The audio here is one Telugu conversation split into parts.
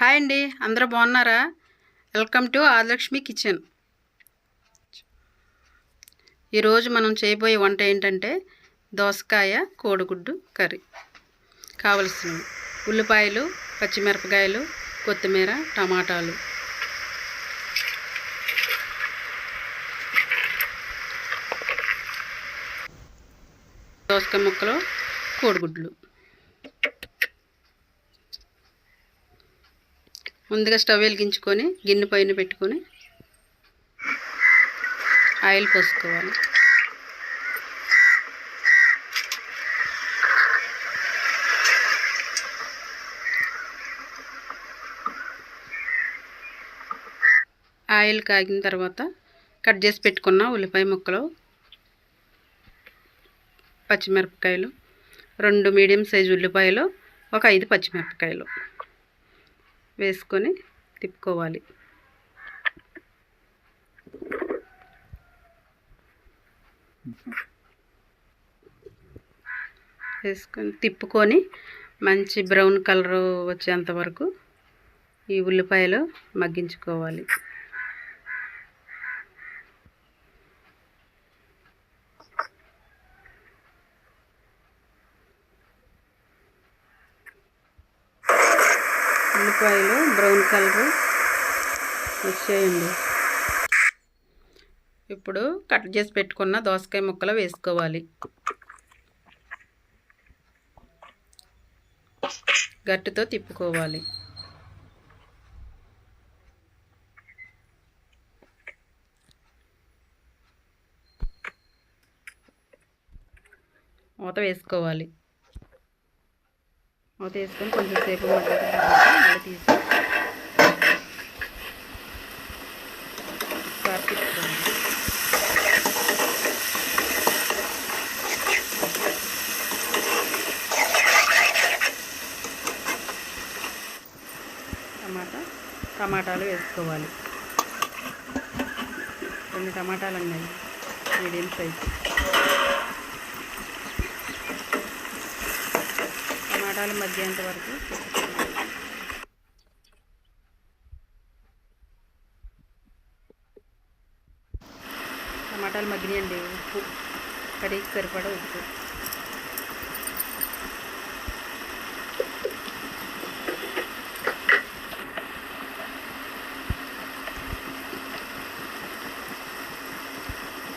హాయ్ అండి, అందరూ బాగున్నారా? Welcome to Adilakshmi kitchen. ఈరోజు మనం చేయబోయే వంట ఏంటంటే దోసకాయ కోడిగుడ్డు కర్రీ. కావలసినవి ఉల్లిపాయలు, పచ్చిమిరపకాయలు, కొత్తిమీర, టమాటాలు. దోసకాయ ముక్కలు, కోడిగుడ్లు. ముందుగా స్టవ్ వెలిగించుకొని గిన్నె పైన పెట్టుకొని ఆయిల్ పోసుకోవాలి. ఆయిల్ కాగిన తర్వాత కట్ చేసి పెట్టుకున్న ఉల్లిపాయ ముక్కలు, పచ్చిమిరపకాయలు, 2 మీడియం సైజు ఉల్లిపాయలు, ఒక 5 పచ్చిమిరపకాయలు వేసుకొని తిప్పుకోవాలి. వేసుకొని తిప్పుకొని మంచి బ్రౌన్ కలర్ వచ్చేంత వరకు ఈ ఉల్లిపాయలు మగ్గించుకోవాలి. ఉల్లిపాయలు బ్రౌన్ కలర్ వచ్చేయండి. ఇప్పుడు కట్ చేసి పెట్టుకున్న దోసకాయ ముక్కలు వేసుకోవాలి. గట్టితో తిప్పుకోవాలి. మూత వేసుకోవాలి. మూత వేసుకొని కొంచెం సేపు మళ్ళీ తీసి తిప్పుకోవాలి. టమాటాలు వేసుకోవాలి. 2 టమాటాలు ఉన్నాయి, మీడియం సైజు. టమాటాలు మగ్గేంత వరకు టమాటాలు మగ్గినాయండి. ఉప్పు కడిగి సరిపడా ఉప్పు,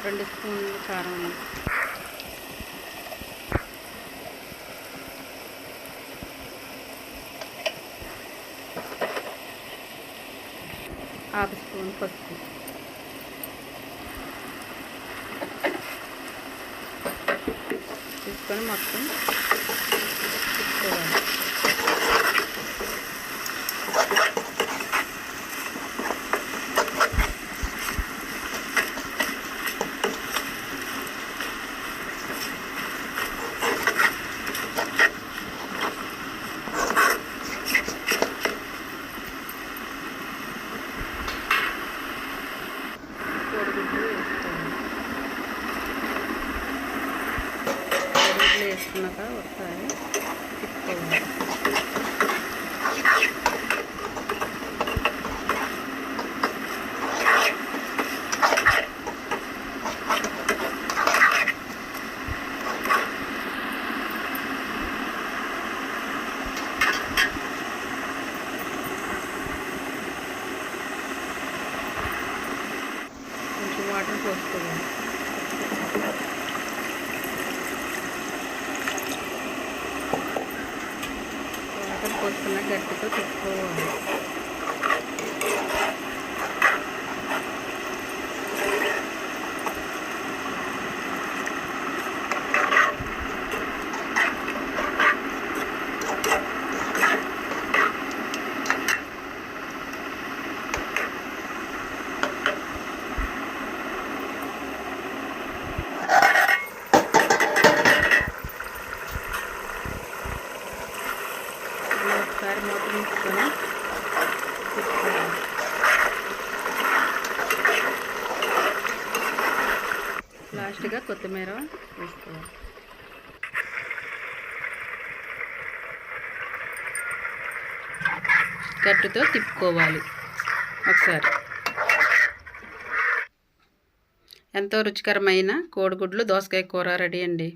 రెండు స్పూన్లు కారం, ½ స్పూన్ పసుపు, తీసుకొని మొత్తం తిప్పుకోవాలి. వేసుకున్నాక ఒకసారి తిప్పుకోవాలి. కొంచెం వాటర్ పోసుకోవాలి. పోసుకున్న గట్టితో తిప్పుకోవాలి. ఒకసారి మూత తీసుకొని తిప్పుకోవాలి. లాస్ట్గా కొత్తిమీర వేసుకోవాలి. గట్టుతో తిప్పుకోవాలి ఒకసారి. ఎంతో రుచికరమైన కోడిగుడ్లు దోసకాయ కూర రెడీ అండి.